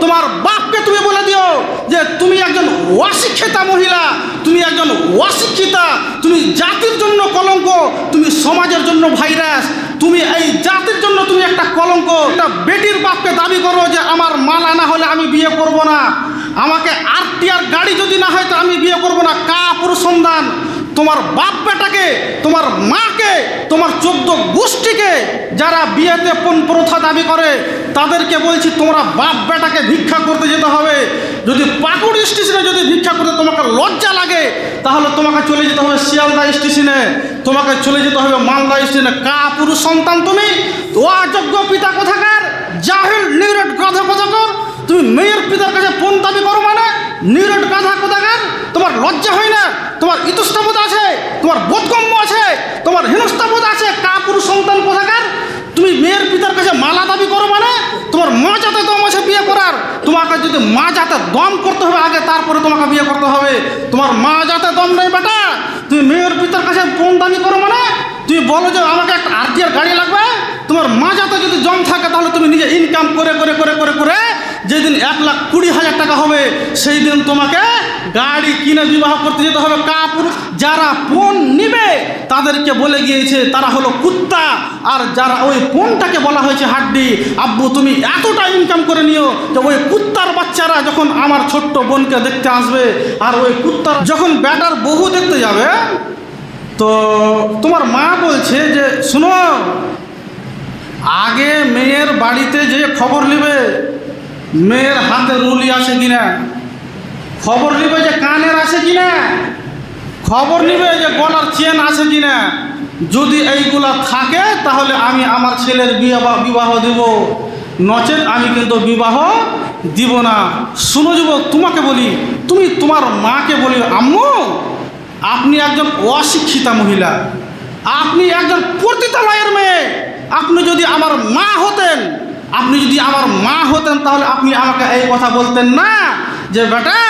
তোমার বাপকে তুমি বলে দিও যে তুমি একজন অশিক্ষিতা মহিলা, তুমি একজন অশিক্ষিতা, তুমি জাতির জন্য কলঙ্ক, তুমি সমাজের জন্য ভাইরাস, তুমি এই জাতির জন্য তুমি একটা কলঙ্ক। একটা বেটির বাপকে দাবি করো যে আমার মালা না হলে আমি বিয়ে করব না, আমাকে আরটিআর গাড়ি যদি না হয় তো আমি বিয়ে করব না। কাপুরুষ সন্তান, তোমার বাপ বেটাকে, তোমার মাকে, তোমার 14 গোষ্ঠীকে যারা বিয়েতে পণ প্রথা দাবি করে তাদেরকে বলছি তোমরা বাপ বেটাকে ভিক্ষা করতে যেতে হবে। যদি পাকুড় স্টেশনে যদি ভিক্ষা করতে তোমাকে লজ্জা লাগে তাহলে তোমাকে চলে যেতে হবে শিয়ালদা স্টেশনে, তোমাকে চলে যেতে হবে মালদা স্টেশনে। কাপুরুষ সন্তান তুমি, অযোগ্য পিতা কোথাকার, জাহিল নিরেট গাধা কোথাকার, তুমি মেয়ের পিতার কাছে পণ দাবি করো মানে নিরেট গাধা কোথাকার। তোমার লজ্জা হয় না? তোমার ইতস্তবোধ আছে? তোমার বোধগম্য আছে? তোমার হিংস্রবোধ আছে? কাপুরুষ সন্তান কোথাকার। তুমি মেয়ের পিতার কাছে মালা দাবি করো মানে তোমার মা যাতে দম আছে বিয়ে করার। তোমাকে যদি মা যাতে দম করতে হবে আগে, তারপরে তোমাকে বিয়ে করতে হবে। তোমার মা যাতে দম নেই বেটা, তুমি মেয়ের পিতার কাছে পণ দাবি করো মানে তুমি বলো যে আমাকে একটা আরটিআর গাড়ি লাগবে। তোমার মা যাতে যদি জম থাকে তাহলে তুমি নিজে ইনকাম করে করে করে করে করে যেদিন 1,20,000 টাকা হবে সেই দিন তোমাকে গাড়ি কিনে বিবাহ করতে যেতে হবে। কাপুরুষ। যারা পণ নিবে তাদেরকে বলে গিয়েছে তারা হলো কুত্তা, আর যারা ওই পণটাকে বলা হয়েছে হাড্ডি। আব্বু তুমি এতটা ইনকাম করে নিও যে ওই কুত্তার বাচ্চারা যখন আমার ছোট্ট বোনকে দেখতে আসবে আর ওই কুত্তার যখন বেটার বহু দেখতে যাবে তো তোমার মা বলছে যে শুনো, আগে মেয়ের বাড়িতে যে খবর নেবে মেয়ের হাতে রুলি আছে কিনা, খবর নিবে যে কানের আছে কিনা, খবর নিবে যে গলার চেন আছে কিনা। যদি এইগুলা থাকে তাহলে আমি আমার ছেলের বিবাহ দিব, নচেত আমি কিন্তু বিবাহ দিব না। শুনো যুবক, তোমাকে বলি, তুমি তোমার মাকে বলি আম্মু আপনি একজন অশিক্ষিতা মহিলা, আপনি একজন পতিতালয়ের মেয়ে। আপনি যদি আমার মা হতেন, তাহলে আপনি আমাকে এই কথা বলতেন না যে বেটা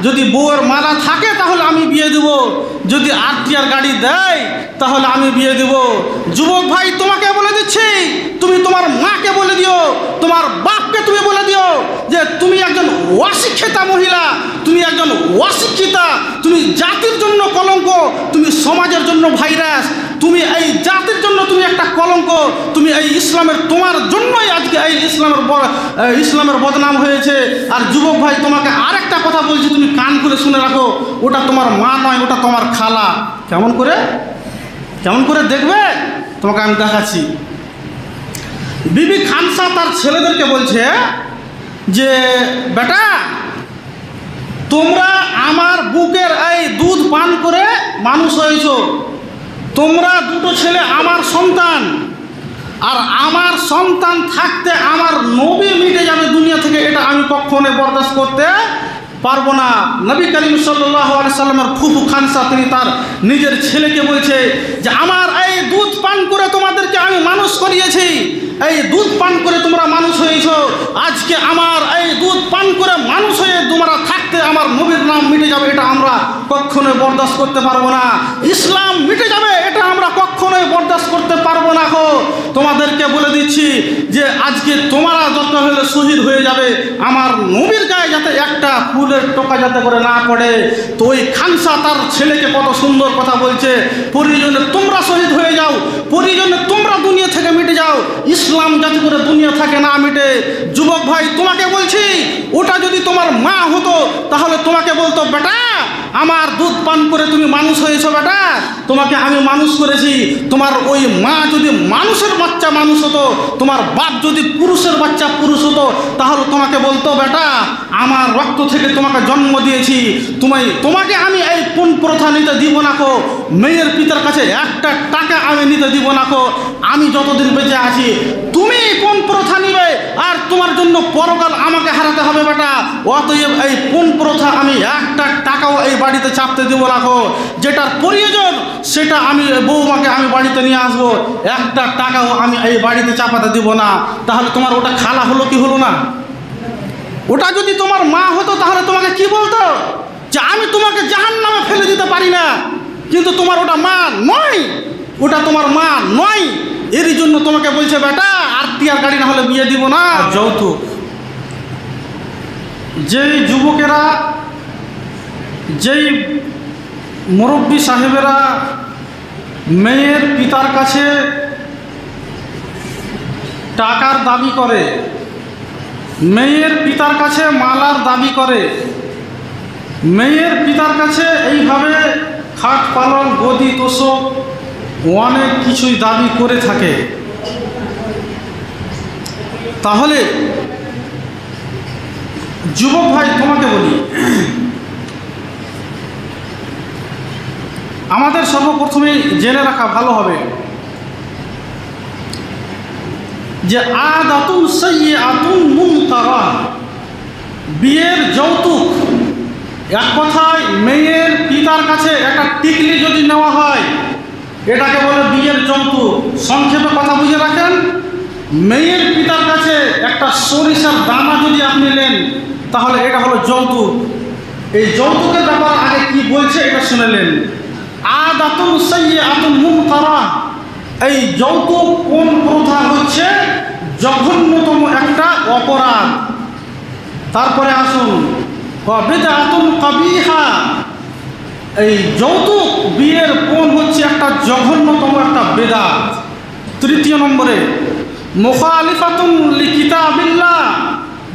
যদি বউয়ের মালা থাকে তাহলে আমি বিয়ে দেব, যদি আরটিআর গাড়ি দেয় তাহলে আমি বিয়ে দেব। যুবক ভাই তোমাকে বলে দিচ্ছি, তুমি তোমার মাকে বলে দিও, তোমার বাপকে তুমি বলে দিও যে তুমি একজন অশিক্ষিতা মহিলা, তুমি একজন অশিক্ষিতা, তুমি জাতির জন্য কলঙ্ক, তুমি সমাজের জন্য ভাইরাস, তুমি এই জাতির জন্য তুমি একটা কলঙ্ক, তুমি এই ইসলামের, তোমার জন্যই আজকে এই ইসলামের বদনাম হয়েছে। আর যুবক ভাই তোমাকে আরেকটা কথা বলছি, তুমি কান খুলে শুনে রাখো, ওটা তোমার মা নয়, ওটা তোমার খালা। কেমন করে দেখবে তোমাকে আমি দেখাচ্ছি। বিবি খানসা তার ছেলেদেরকে বলছে যে বেটা তোমরা আমার বুকের এই দুধ পান করে মানুষ হয়েছো, তোমরা দুটো ছেলে আমার সন্তান, আর আমার সন্তান থাকতে আমার নবী মিটে যাবে দুনিয়া থেকে, এটা আমি কখনো বরদাস্ত করতে পারবো না। নবী করিম সাল্লাল্লাহু আলাইহি সাল্লামের ফুফু খানসা তিনি তার নিজের ছেলেকে বলছে যে আমার এই দুধ পান করে তোমাদেরকে আমি মানুষ করিয়েছি, এই দুধ পান করে তোমরা মানুষ হয়েছো, আজকে আমার এই দুধ পান করে মানুষ হয়ে তোমরা থাকতে আমার নবীর নাম মিটে যাবে, এটা আমরা কখনোই বরদাস্ত করতে পারবো না। ইসলাম মিটে যাবে, এটা আমরা কখনোই বরদাস্ত করতে পারবো না। তোমাদেরকে বলে দিচ্ছি যে আজকে তোমরা দরকার হলে শহীদ হয়ে যাবে, আমার নবীর গায়ে যাতে একটা ফুলের টোকা যাতে করে না পড়ে। তো ওই খানসা তার ছেলেকে কত সুন্দর কথা বলছে, প্রয়োজনে তোমরা শহীদ হয়ে যাও, প্রয়োজনে তোমরা দুনিয়া থেকে মিটে যাও, ইসলাম যাতে করে দুনিয়া থেকে না মিটে। যুবক ভাই তোমাকে বলছি, ওটা যদি তোমার মা হতো তাহলে তোমাকে বলতো বেটা আমার দুধ পান করে তুমি মানুষ হয়েছো, বেটা তোমাকে আমি মানুষ করেছি। তোমার ওই মা যদি মানুষের বাচ্চা মানুষ হতো, তোমার বাপ যদি পুরুষের বাচ্চা পুরুষ হতো, তাহলে তোমাকে বলতো বেটা আমার রক্ত থেকে তোমাকে জন্ম দিয়েছি, তোমাকে আমি এই পণ প্রথা নিতে দিব না কো, মেয়ের পিতার কাছে একটা টাকা আমি নিতে দিব না কো, আমি যতদিন বেঁচে আছি তুমি পণ প্রথা নিবে আর তোমার জন্য পরকাল আমাকে হারাতে হবে বেটা। অতএব এই পণ প্রথা আমি একটা টাকাও এই বাড়িতে চাপতে দিব না কো, যেটার প্রয়োজন সেটা আমি বৌমাকে আমি বাড়িতে নিয়ে আসবো, একটা টাকাও আমি এই বাড়িতে চাপাতে দিব না। তাহলে তোমার ওটা খালা হলো কি হলো না? ওটা যদি তোমার মা হতো তাহলে তোমাকে কি বলতো যে আমি তোমাকে জাহান্নামে ফেলে দিতে পারি না, কিন্তু তোমার ওটা মা নয়, ওটা তোমার মা নয়। এরই জন্য তোমাকে বলছে বেটা আরটিআর গাড়ি না হলে বিয়ে দিব না। যৌতুক যেই যুবকেরা, যেই মুরব্বী সাহেবেরা মেয়ের পিতার কাছে টাকার দাবি করে, মেয়ের পিতার কাছে মালার দাবি করে, মেয়ের পিতার কাছে এইভাবে খাট পালন গদি তোষক অনেক কিছুই দাবি করে থাকে, তাহলে যুবক ভাই তোমাকে বলি, আমাদের সর্বপ্রথমে জেনে রাখা ভালো হবে যে আদাতুন সাইয়্যাতুন মুনকারা, বিয়ের যৌতুক, এক কথায় মেয়ের পিতার কাছে একটা টিকলি যদি নেওয়া হয় এটাকে বলে বিয়ের যৌতুক। সংক্ষেপে কথা বুঝে রাখেন, মেয়ের পিতার কাছে একটা সরিষার দানা যদি আপনি নেন তাহলে এটা হলো যৌতুক। এই যৌতুকের ব্যাপার আগে কি বলছে এটা শুনেলেন। আদাতুন সাইয়্যাতুন মুনকারা, এই যৌতুক কোন প্রথা হচ্ছে জঘন্যতম একটা অপরাধ। তারপরে আসুন বিদআতুন কাবিহা, এই যৌতুক বিয়ের কোন হচ্ছে একটা জঘন্যতম একটা বেদাত। তৃতীয় নম্বরে মুখালিফাতুন লিকিতাবিল্লাহ,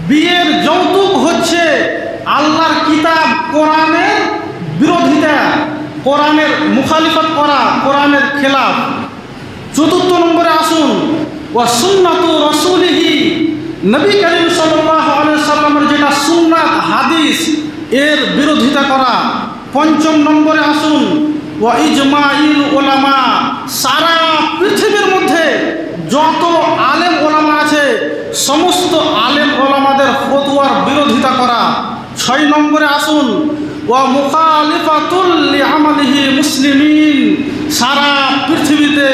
বিয়ের যৌতুক হচ্ছে আল্লাহর কিতাব কোরআনের বিরোধিতা, কোরআনের মুখালিফত করা, কোরআনের খেলাফ। চতুর্থ নম্বরে আসুন ওয়া সুন্নাতু রাসূলিহি, নবী করিম সাল্লাল্লাহু আলাইহি সাল্লামের যেটা সুন্নাত হাদিস এর বিরোধিতা করা। পঞ্চম নম্বরে আসুন ওয়া ইজমাইল উলামা, সারা পৃথিবীর মধ্যে যত আলেম ওলামা আছে সমস্ত আলেম ওলামাদের ফতোয়ার বিরোধিতা করা। 6 নম্বরে আসুন ওয়া মুখালিফাতুল লিআমালিহি মুসলিমিন, সারা পৃথিবীতে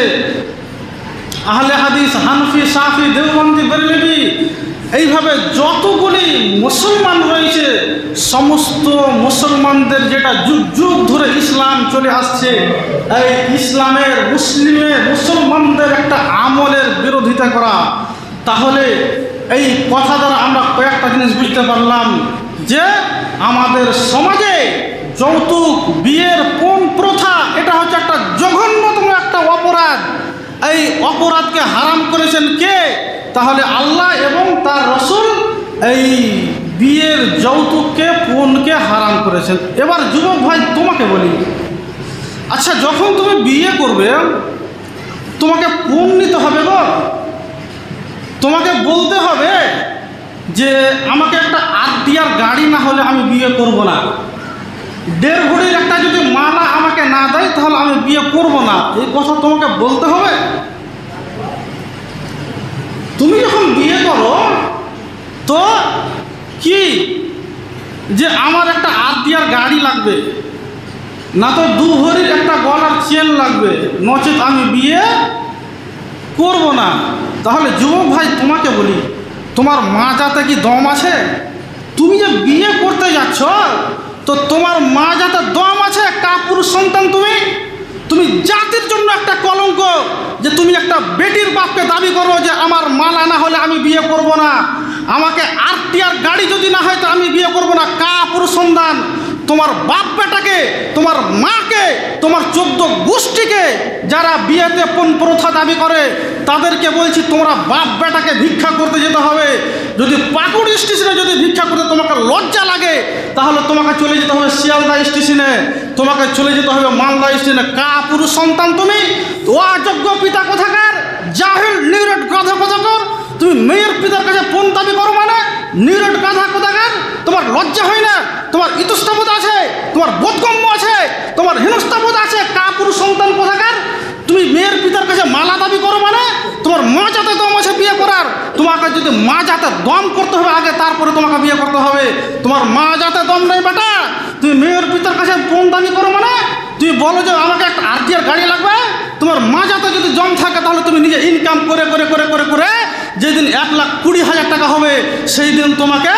আহলে হাদিস, হানফি, শাফি, দেওবন্দি, বেরেলভি এইভাবে যতগুলি মুসলমান রয়েছে সমস্ত মুসলমানদের যেটা যুগ যুগ ধরে ইসলাম চলে আসছে, এই ইসলামের মুসলমানদের একটা আমলের বিরোধিতা করা। তাহলে এই কথা দ্বারা আমরা কয়েকটা জিনিস বুঝতে পারলাম যে আমাদের সমাজে যৌতুক বিয়ের কোন প্রথা এটা হচ্ছে একটা জঘন্যতম একটা অপরাধ। এই অপরাধকে হারাম করেছেন কে? তাহলে আল্লাহ এবং তার রসুল এই বিয়ের যৌতুককে পণকে হারাম করেছেন। এবার যুবক ভাই তোমাকে বলি, আচ্ছা যখন তুমি বিয়ে করবে তোমাকে পণ নিতে হবে গো, তোমাকে বলতে হবে যে আমাকে একটা আত্মীয়ার গাড়ি না হলে আমি বিয়ে করব না, 1.5 ভরির একটা যদি মালা আমাকে না দেয় তাহলে আমি বিয়ে করব না, এই কথা তোমাকে বলতে হবে। তুমি যখন বিয়ে করো তো কি যে আমার একটা আত্মীয়ার গাড়ি লাগবে, না তো 2 ভরির একটা গলার চেন লাগবে, নচেত আমি বিয়ে করব না। তাহলে যুবক ভাই তোমাকে বলি, তোমার মা যাতে কি দম আছে? তুমি যে বিয়ে করতে যাচ্ছ তো তোমার মা যাতে দম আছে? কাপুরুষ সন্তান তুমি জাতির জন্য একটা কলঙ্ক যে তুমি একটা বেটির বাপকে দাবি করো যে আমার মালা না হলে আমি বিয়ে করব না, আমাকে আত্মীয়ার গাড়ি যদি না হয় তো আমি বিয়ে করব না। কাপুরুষ সন্তান, তোমার বাপ বেটাকে, তোমার মাকে, তোমার 14 গোষ্ঠীকে যারা বিয়েতে পণ প্রথা দাবি করে তাদেরকে বলছি তোমরা বাপ বেটাকে ভিক্ষা করতে যেতে হবে। যদি পাকুড় স্টেশনে যদি ভিক্ষা করতে তোমাকে লজ্জা লাগে তাহলে তোমাকে চলে যেতে হবে শিয়ালদা স্টেশনে, তোমাকে চলে যেতে হবে মালদা স্টেশনে। কাপুরুষ সন্তান তুমি, অযোগ্য পিতা কোথাকার, জাহিল নিরেট গাধা কোথাকার, তুমি মেয়ের পিতার কাছে পণ দাবি করো মানে? নিরেট গাধা কোথাকার, তোমার লজ্জা হয় না? তোমার ইতস্তবোধ আছে? তোমার বোধগম্য আছে? তোমার হিনস্তাবোধ আছে? কাপুরুষ সন্তান কোথাকার, তুমি মেয়ের পিতার কাছে মালা দাবি করো মানে? তোমার মা যাতে দম আছে বিয়ে করার, তোমাকে যদি মা যাতে দম করতে হবে আগে তারপরে তোমাকে বিয়ে করতে হবে। তোমার মা যাতে দম নেই বেটা, তুমি মেয়ের পিতার কাছে পণ দাবি করো মানে? তুমি বলো যে আমাকে একটা আত্মীয়ার গাড়ি লাগবে, তোমার মা যাতে যদি জম থাকে তাহলে তুমি নিজে ইনকাম করে করে করে করে করে যেদিন 1,20,000 টাকা হবে সেই দিন তোমাকে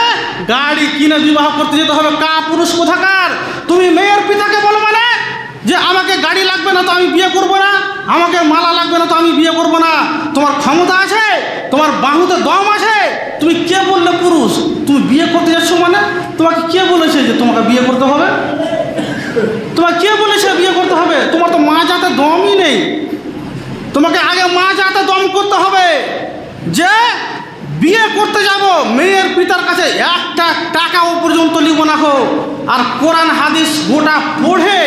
গাড়ি কিনে বিবাহ করতে যেতে হবে। কাপুরুষ কোথাকার, তুমি মেয়ের পিতাকে বলো মানে যে আমাকে গাড়ি লাগবে না তো আমি বিয়ে করব না, আমাকে মালা লাগবে না তো আমি বিয়ে করব না। তোমার ক্ষমতা আছে? তোমার বাহুতে দম আছে? তুমি কে বললে পুরুষ? তুমি বিয়ে করতে যাচ্ছ মানে তোমাকে কে বলেছে যে তোমাকে বিয়ে করতে হবে? তোমাকে কে বলেছে বিয়ে করতে হবে? তোমার তো মা যাতে দমই নেই। তোমাকে আগে মা যাতে দম করতে হবে যে বিয়ে করতে যাব, মেয়ের পিতার কাছে একটা টাকাও পর্যন্ত নিব না হো। আর কোরআন হাদিস গোটা পড়ে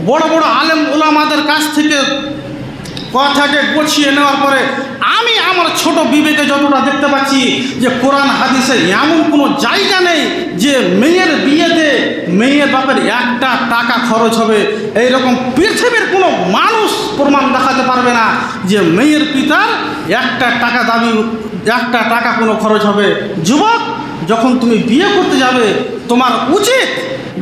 বড় বড় আলেম ওলামাদের কাছ থেকে কথাকে গুছিয়ে নেওয়ার পরে আমি আমার ছোট বিবেকে যতটা দেখতে পাচ্ছি যে কোরআন হাদিসে এমন কোনো জায়গা নেই যে মেয়ের বিয়েতে মেয়ের বাপের একটা টাকা খরচ হবে। এইরকম পৃথিবীর কোনো মানুষ প্রমাণ দেখাতে পারবে না যে মেয়ের পিতার একটা টাকা কোনো খরচ হবে। যুবক, যখন তুমি বিয়ে করতে যাবে তোমার উচিত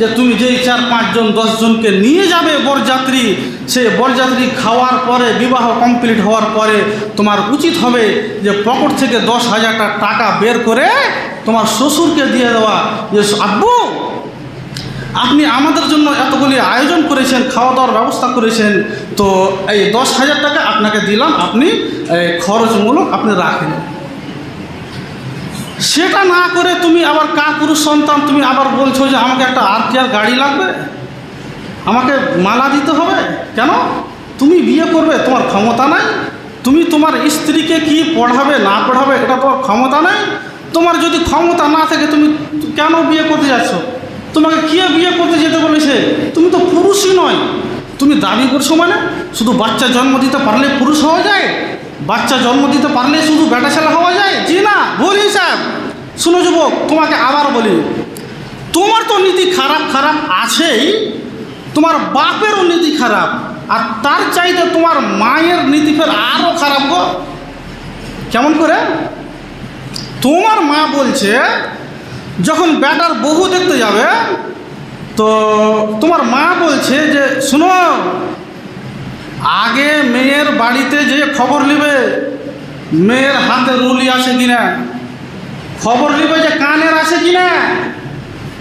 যে তুমি যেই 4-5 জন 10 জনকে নিয়ে যাবে বরযাত্রী, সেই বরযাত্রী খাওয়ার পরে বিবাহ কমপ্লিট হওয়ার পরে তোমার উচিত হবে যে পকেট থেকে 10,000 টাকা বের করে তোমার শ্বশুরকে দিয়ে দেওয়া যে আব্বু আপনি আমাদের জন্য এতগুলি আয়োজন করেছেন, খাওয়া দাওয়ার ব্যবস্থা করেছেন, তো এই 10,000 টাকা আপনাকে দিলাম, আপনি খরচমূলক আপনি রাখেন। সেটা না করে তুমি আবার কাপুরুষ সন্তান, তুমি আবার বলছো যে আমাকে একটা আরটিআর গাড়ি লাগবে, আমাকে মালা দিতে হবে। কেন? তুমি বিয়ে করবে, তোমার ক্ষমতা নাই? তুমি তোমার স্ত্রীকে কি পড়াবে না পড়াবে এটা তোমার ক্ষমতা নাই? তোমার যদি ক্ষমতা না থাকে তুমি কেন বিয়ে করতে যাচ্ছ? তোমাকে কে বিয়ে করতে যেতে বলেছে? তুমি তো পুরুষই নয়। তুমি দাবি করছো মানে শুধু বাচ্চা জন্ম দিতে পারলে পুরুষ হওয়া যায়? বাচ্চা জন্ম দিতে পারলে শুধু বেটা ছেলে হওয়া যায়? জি না, ভুল হিসাব। শুনো যুবক, তোমাকে আবার বলি, তোমার তো নীতি খারাপ আছেই, তোমার বাপেরও নীতি খারাপ, আর তার চাইতে তোমার মায়ের নীতি ফের আরও খারাপ গো। কেমন করে? তোমার মা বলছে যখন বেটার বহু দেখতে যাবে তো তোমার মা বলছে যে শুনো, আগে মেয়ের বাড়িতে যে খবর নেবে মেয়ের হাতে রুলি আছে কিনা, খবর নিবে যে কানের আছে কিনা,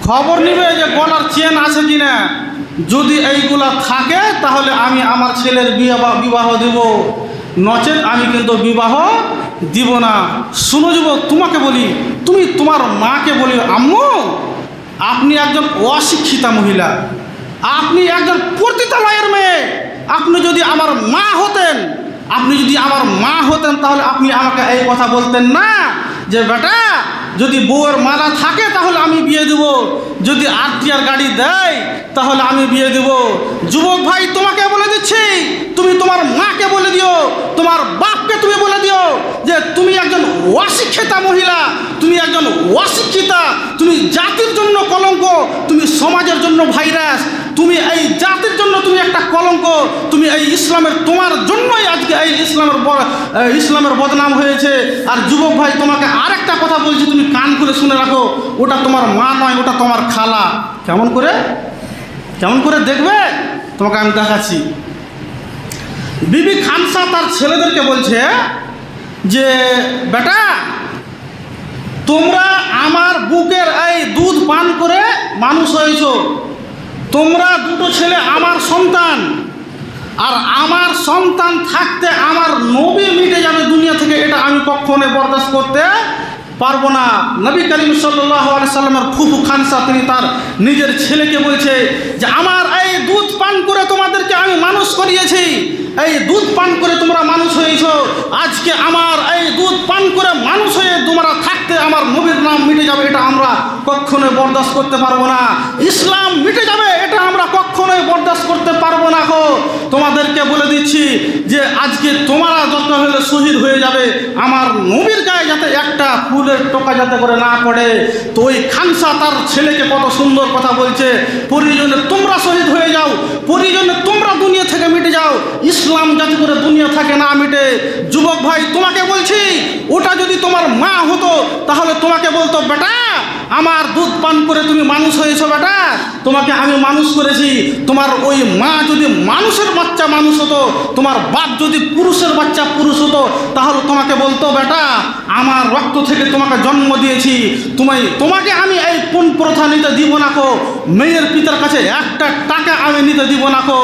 খবর নিবে যে গলার চেন আছে কিনা। যদি এইগুলা থাকে তাহলে আমি আমার ছেলের বিবাহ দিব, নচেত আমি কিন্তু বিবাহ দিব না। শুনো যুবক, তোমাকে বলি, তুমি তোমার মাকে বলি আম্মু আপনি একজন অশিক্ষিতা মহিলা, আপনি একজন পতিতালয়ের মেয়ে। আপনি যদি আমার মা হতেন তাহলে আপনি আমাকে এই কথা বলতেন না যে বেটা যদি বউয়ের মালা থাকে তাহলে আমি বিয়ে দেব, যদি আরটিআর গাড়ি দেয় তাহলে আমি বিয়ে দেব। যুবক ভাই, তোমাকে বলে দিচ্ছি, তুমি তোমার মাকে বলে দিও, তোমার বাপকে তুমি বলে দিও যে তুমি একজন অশিক্ষিতা মহিলা, তুমি একজন অশিক্ষিতা, তুমি জাতির জন্য কলঙ্ক, তুমি সমাজের জন্য ভাইরাস, তুমি এই জাতির জন্য তুমি একটা কলঙ্ক, তুমি এই ইসলামের, তোমার জন্যই আজকে এই ইসলামের বদনাম হয়েছে। আর যুবক ভাই, তোমাকে আরেকটা কথা বলছি, তুমি কান খুলে শুনে রাখো, ওটা তোমার মা নয়, ওটা তোমার খালা। কেমন করে দেখবে? তোমাকে আমি দেখাচ্ছি। বিবি খানসা তার ছেলেদেরকে বলছে যে বেটা তোমরা আমার বুকের এই দুধ পান করে মানুষ হয়েছ, তোমরা দুটো ছেলে আমার সন্তান, আর আমার সন্তান থাকতে আমার নবী মিটে যাবে দুনিয়া থেকে, এটা আমি কখনো বরদাস্ত করতে পারবো না। নবী করিম সাল্লাল্লাহু আলাইহি সাল্লামের ফুফু খানসা তিনি তার নিজের ছেলেকে বলছে যে আমার এই দুধ পান করে তোমাদেরকে আমি মানুষ করিয়েছি, এই দুধ পান করে তোমরা মানুষ হয়েছ, আজকে আমার এই দুধ পান করে মানুষ হয়ে তোমরা থাকতে আমার নবীর নাম মিটে যাবে, এটা আমরা কখনোই বরদাস্ত করতে পারবো না। ইসলাম মিটে যাবে, এটা আমরা কখনোই বরদাস্ত করতে পারবো না। তোমাদেরকে বলে দিচ্ছি যে আজকে তোমরা দরকার হলে শহীদ হয়ে যাবে, আমার নবীর গায়ে যাতে একটা ফুলের টোকা যাতে করে না পড়ে। তো ওই খানসা তার ছেলেকে কত সুন্দর কথা বলছে, প্রয়োজনে তোমরা শহীদ হয়ে যাও, প্রয়োজনে তোমরা দুনিয়া থেকে মিটে যাও, ইসলাম যাতে করে দুনিয়া থেকে না মিটে। যুবক ভাই, তোমাকে বলছি, ওটা যদি তোমার মা হতো তাহলে তোমাকে বলতো বেটা আমার দুধ পান করে তুমি মানুষ হয়েছো বেটা, তোমাকে আমি মানুষ করেছি। তোমার ওই মা যদি মানুষের বাচ্চা মানুষ হতো, তোমার বাপ যদি পুরুষের বাচ্চা পুরুষ হতো, তাহলে তোমাকে বলতো বেটা আমার রক্ত থেকে তোমাকে জন্ম দিয়েছি, তোমাকে আমি এই পণ প্রথা নিতে দিব না কো। মেয়ের পিতার কাছে একটা টাকা আমি নিতে দিব না কো।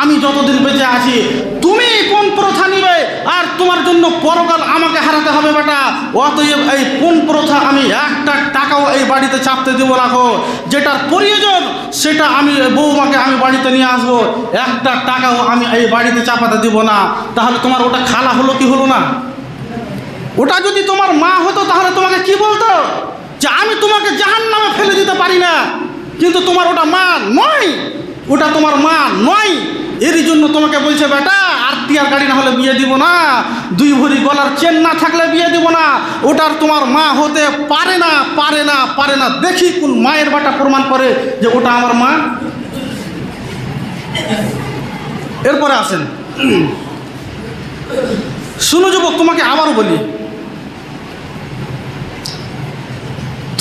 আমি যতদিন বেঁচে আছি তুমি পণ প্রথা নিবে, আর তোমার জন্য পরকাল আমাকে হারাতে হবে বেটা। অতএব এই পণ প্রথা আমি একটা টাকাও এই বাড়িতে চাপতে দিব না কো। যেটার প্রয়োজন সেটা আমি বৌমাকে আমি বাড়িতে নিয়ে আসবো, একটা টাকাও আমি এই বাড়িতে চাপাতে দিব না। তাহলে তোমার ওটা খালা হলো কি হলো না? ওটা যদি তোমার মা হতো তাহলে তোমাকে কি বলতো যে আমি তোমাকে জাহান্নামে ফেলে দিতে পারি না, কিন্তু তোমার ওটা মা নয়, ওটা তোমার মা নয়। এরই জন্য তোমাকে বলছে বেটা আরটিআর গাড়ি না হলে বিয়ে দিব না, 2 ভরি গলার চেন না থাকলে বিয়ে দিব না। ওটার তোমার মা হতে পারে না, পারে না, পারে না। দেখি কোন মায়ের বাটা প্রমাণ করে যে ওটা আমার মা। এরপরে আসেন, শুনো যুবক, তোমাকে আবারও বলি,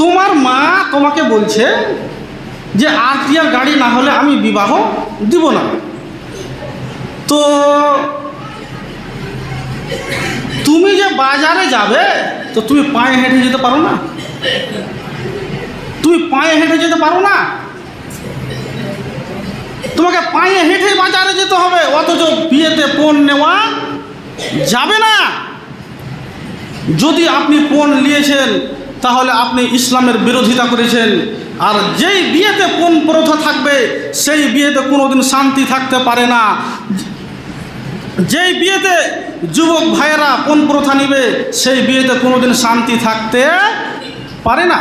তোমার মা তোমাকে বলছে যে আরটিআর গাড়ি না হলে আমি বিবাহ দিব না। তো তুমি যে বাজারে যাবে তো তুমি পায়ে হেঁটে যেতে পারো না? তুমি পায়ে হেঁটে যেতে পারো না? তোমাকে পায়ে হেঁটে বাজারে যেতে হবে, অথচ বিয়েতে পণ নেওয়া যাবে না। যদি আপনি পণ নিয়েছেন তাহলে আপনি ইসলামের বিরোধিতা করেছেন। আর যেই বিয়েতে পণ প্রথা থাকবে সেই বিয়েতে কোনোদিন শান্তি থাকতে পারে না। যেই বিয়েতে যুবক ভাইয়েরা পণ প্রথা নিবে সেই বিয়েতে কোনোদিন শান্তি থাকতে পারে না।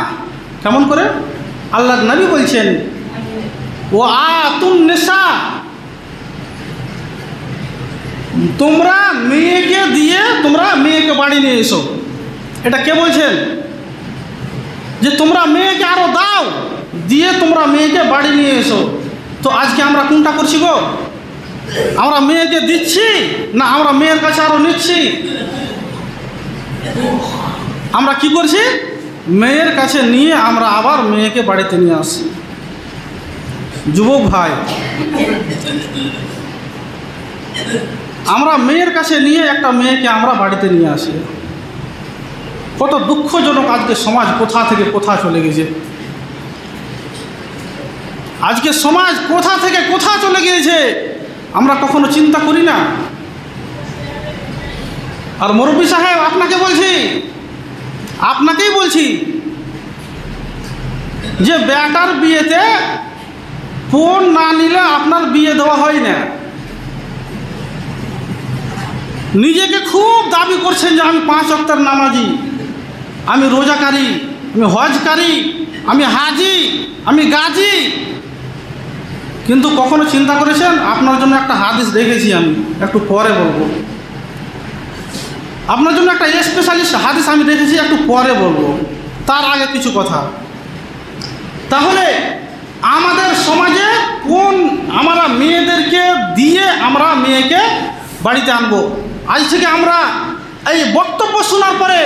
কেমন করে? আল্লাহর নবী বলছেন ও আতুন নিসা, তোমরা মেয়েকে দিয়ে তোমরা মেয়েকে বাড়ি নিয়ে এসো। এটা কে বলছেন? যে তোমরা মেয়েকে আরো দাও, দিয়ে তোমরা মেয়েকে বাড়ি নিয়ে এসো। তো আজকে আমরা কোনটা করছি গো? আমরা মেয়েকে দিচ্ছি না আমরা মেয়ের কাছে আরো নিচ্ছি? আমরা কি করছি? মেয়ের কাছে নিয়ে আমরা আবার মেয়েকে বাড়িতে নিয়ে আসি। যুবক ভাই, আমরা মেয়ের কাছে নিয়ে একটা মেয়েকে আমরা বাড়িতে নিয়ে আসি। কত দুঃখজনক আজকে সমাজ কোথা থেকে কোথা চলে গেছে। আজকে সমাজ কোথা থেকে কোথা চলে গিয়েছে আমরা কখনো চিন্তা করি না। আর মুরব্বী সাহেব আপনাকেই বলছি যে বেটার বিয়েতে পণ না নিলে আপনার বিয়ে দেওয়া হয় না। নিজেকে খুব দাবি করছেন যে আমি 5 ওয়াক্তের নামাজি, আমি রোজাকারী, আমি হজকারী, আমি হাজি, আমি গাজী। কিন্তু কখনো চিন্তা করেছেন? আপনার জন্য একটা হাদিস দেখেছি, আমি একটু পরে বলবো। আপনার জন্য একটা স্পেশালিস্ট হাদিস আমি দেখেছি, একটু পরে বলবো। তার আগে কিছু কথা। তাহলে আমাদের সমাজে কোন আমরা মেয়েদেরকে দিয়ে আমরা মেয়েকে বাড়িতে আনবো। আজ থেকে আমরা এই বক্তব্য শোনার পরে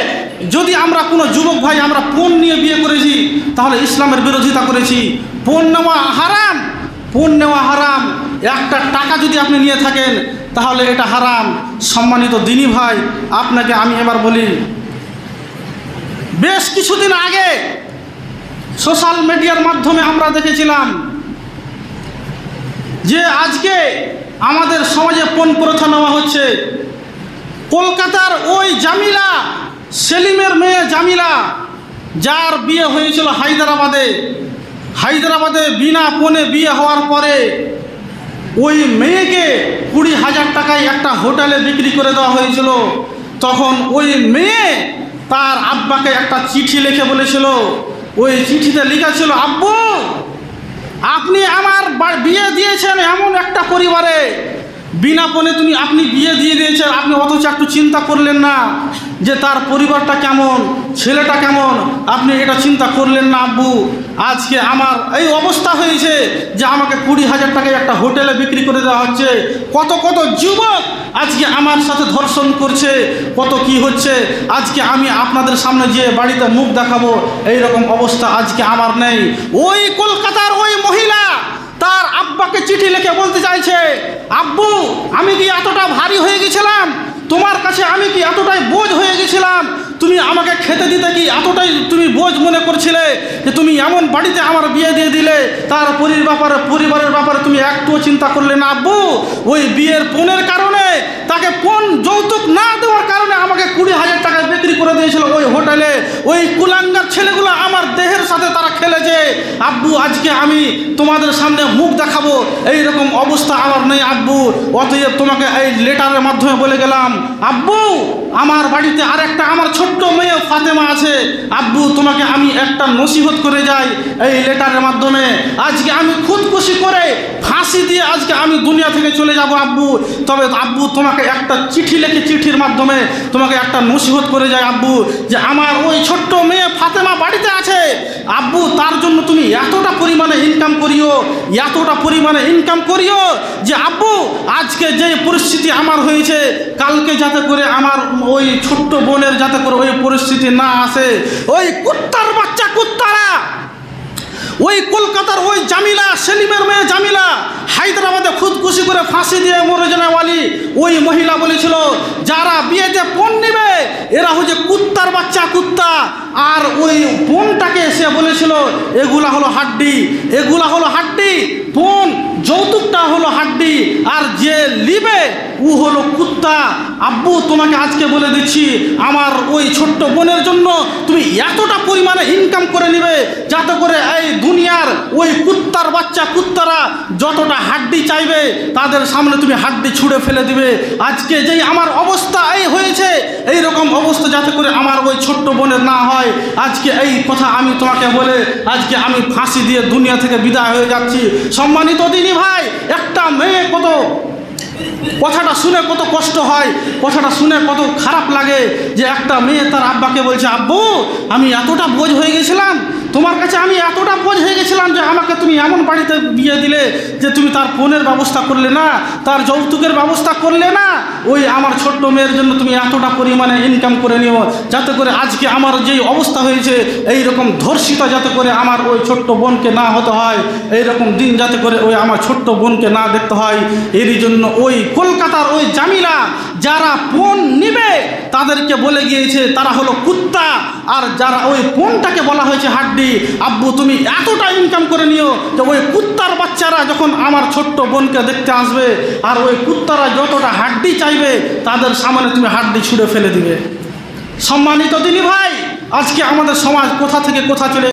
যদি আমরা কোনো যুবক ভাই আমরা পণ নিয়ে বিয়ে করেছি তাহলে ইসলামের বিরোধিতা করেছি। পণ নেওয়া হারাম, পণ নেওয়া হারাম। একটা টাকা যদি আপনি নিয়ে থাকেন তাহলে এটা হারাম। সম্মানিত দিনী ভাই, আপনাকে আমি এবার বলি, বেশ কিছুদিন আগে সোশ্যাল মিডিয়ার মাধ্যমে আমরা দেখেছিলাম যে আজকে আমাদের সমাজে পণ প্রথা নেওয়া হচ্ছে। কলকাতার ওই জামিলা, সেলিমের মেয়ে জামিলা, যার বিয়ে হয়েছিল হায়দ্রাবাদে বিনা পণে বিয়ে হওয়ার পরে ওই মেয়েকে 20,000 টাকায় একটা হোটেলে বিক্রি করে দেওয়া হয়েছিল। তখন ওই মেয়ে তার আব্বাকে একটা চিঠি লিখে বলেছিল, ওই চিঠিতে লেখা ছিল, আব্বু আপনি আমার বিয়ে দিয়েছেন এমন একটা পরিবারে বিনা পণে আপনি বিয়ে দিয়ে দিয়েছেন, আপনি অথচ একটু চিন্তা করলেন না যে তার পরিবারটা কেমন, ছেলেটা কেমন, আপনি এটা চিন্তা করলেন না আব্বু। আজকে আমার এই অবস্থা হয়েছে যে আমাকে 20,000 টাকায় একটা হোটেলে বিক্রি করে দেওয়া হচ্ছে। কত কত যুবক আজকে আমার সাথে ধর্ষণ করছে, কত কি হচ্ছে। আজকে আমি আপনাদের সামনে যে বাড়িতে মুখ দেখাবো এই রকম অবস্থা আজকে আমার নেই। ওই কলকাতার ওই মহিলা তার আব্বাকে চিঠি লিখে বলতে চাইছে, আব্বু আমি কি এতটা ভারী হয়ে গেছিলাম তোমার কাছে, আমি কি এতটাই বোঝ হয়ে গেছিলাম, তুমি আমাকে খেতে দিতে কি এতটাই তুমি বোঝ মনে করছিলে যে তুমি এমন বাড়িতে আমার বিয়ে দিয়ে দিলে, তার পরিবারের ব্যাপারে তুমি একটুও চিন্তা করলে না আব্বু। ওই বিয়ের পণের কারণে, তাকে পণ যৌতুক না দেওয়ার কারণে আমাকে 20,000 টাকায় বিক্রি করে দিয়েছিল ওই হোটেলে। ওই কুলাঙ্গার ছেলেগুলো আমার দেহের সাথে তারা খেলেছে আব্বু। আজকে আমি তোমাদের সামনে মুখ দেখাবো এই রকম অবস্থা আমার নেই আব্বু। অতএব তোমাকে এই লেটারের মাধ্যমে বলে গেলাম আব্বু, আমার বাড়িতে আরেকটা আমার ছোট্ট মেয়ে ফাতেমা আছে আব্বু, তোমাকে আমি একটা নসিহত করে যাই এই লেটারের মাধ্যমে। আজকে আমি খুদকুশি করে ফাঁসি দিয়ে আজকে আমি দুনিয়া থেকে চলে যাব আব্বু। তবে আব্বু তোমাকে একটা চিঠি লিখে, চিঠির মাধ্যমে তোমাকে একটা নসিহত করে যাই আব্বু, যে আমার ওই ছোট্ট মেয়ে ফাতেমা বাড়িতে আছে আব্বু, তার জন্য তুমি এতটা পরিমাণে ইনকাম করিও, এতটা পরিমাণে ইনকাম করিও যে আব্বু আজকে যে পরিস্থিতি আমার হয়েছে, কালকে যাতে করে আমার ওই ছোট্ট বোনের যাতে করে ওই পরিস্থিতি না আসে। ওই কুত্তার বাচ্চা কুত্তারা, ওই কলকাতার ওই জামিলা, সেলিমের মেয়ে জামিলা হায়দ্রাবাদে খুদকুশি করে ফাঁসি দিয়ে মরে জানাওয়ালি ওই মহিলা বলেছিল যারা বিয়েতে পণ নেবে এরা হচ্ছে কুত্তার বাচ্চা কুত্তা। আর ওই পণটাকে সে বলেছিল এগুলা হলো হাড্ডি, এগুলা হলো হাড্ডি, পণ যৌতুকটা হলো হাড্ডি, আর যে লিবে ও হলো কুত্তা। আব্বু তোমাকে আজকে বলে দিচ্ছি, আমার ওই ছোট্ট বোনের জন্য তুমি এতটা পরিমাণে ইনকাম করে নিবে যাতে করে এই দুনিয়ার ওই কুত্তার বাচ্চা কুত্তারা যতটা হাড্ডি চাইবে তাদের সামনে তুমি হাড্ডি ছুঁড়ে ফেলে দিবে। আজকে যেই আমার অবস্থা এই হয়েছে, এই রকম অবস্থা যাতে করে আমার ওই ছোট্ট বোনের না হয়, আজকে এই কথা আমি তোমাকে বলে আজকে আমি ফাঁসি দিয়ে দুনিয়া থেকে বিদায় হয়ে যাচ্ছি। সম্মানিত দিনী ভাই, একটা মেয়ে কত কথাটা শুনে কত কষ্ট হয়, কথাটা শুনে কত খারাপ লাগে যে একটা মেয়ে তার আব্বাকে বলছে আব্বু আমি এতটা বোঝ হয়ে গেছিলাম তোমার কাছে, আমি এতটা বোঝ হয়ে গেছিলাম যে আমাকে তুমি এমন বাড়িতে বিয়ে দিলে যে তুমি তার পণের ব্যবস্থা করলে না, তার যৌতুকের ব্যবস্থা করলে না। ওই আমার ছোট্ট মেয়ের জন্য তুমি এতটা পরিমাণে ইনকাম করে নিও যাতে করে আজকে আমার যেই অবস্থা হয়েছে এই রকম ধর্ষিতা যাতে করে আমার ওই ছোট্ট বোনকে না হতে হয়, এই রকম দিন যাতে করে ওই আমার ছোট্ট বোনকে না দেখতে হয়। এরই জন্য ওই কলকাতার ওই জামিলা যারা পণ নিবে তাদেরকে বলে গিয়েছে তারা হলো কুত্তা, আর যারা ওই পণটাকে বলা হয়েছে হাড্ডি। আব্বু তুমি এতটা ইনকাম করে নিও যে ওই কুত্তার বাচ্চারা যখন আমার ছোট্ট বোনকে দেখতে আসবে আর ওই কুত্তারা যতটা হাড্ডি চাইবে তাদের সামনে তুমি হাড্ডি ছুঁড়ে ফেলে দিবে। সম্মানিত দিনী ভাই, আজকে আমাদের সমাজ কোথা থেকে কোথা চলে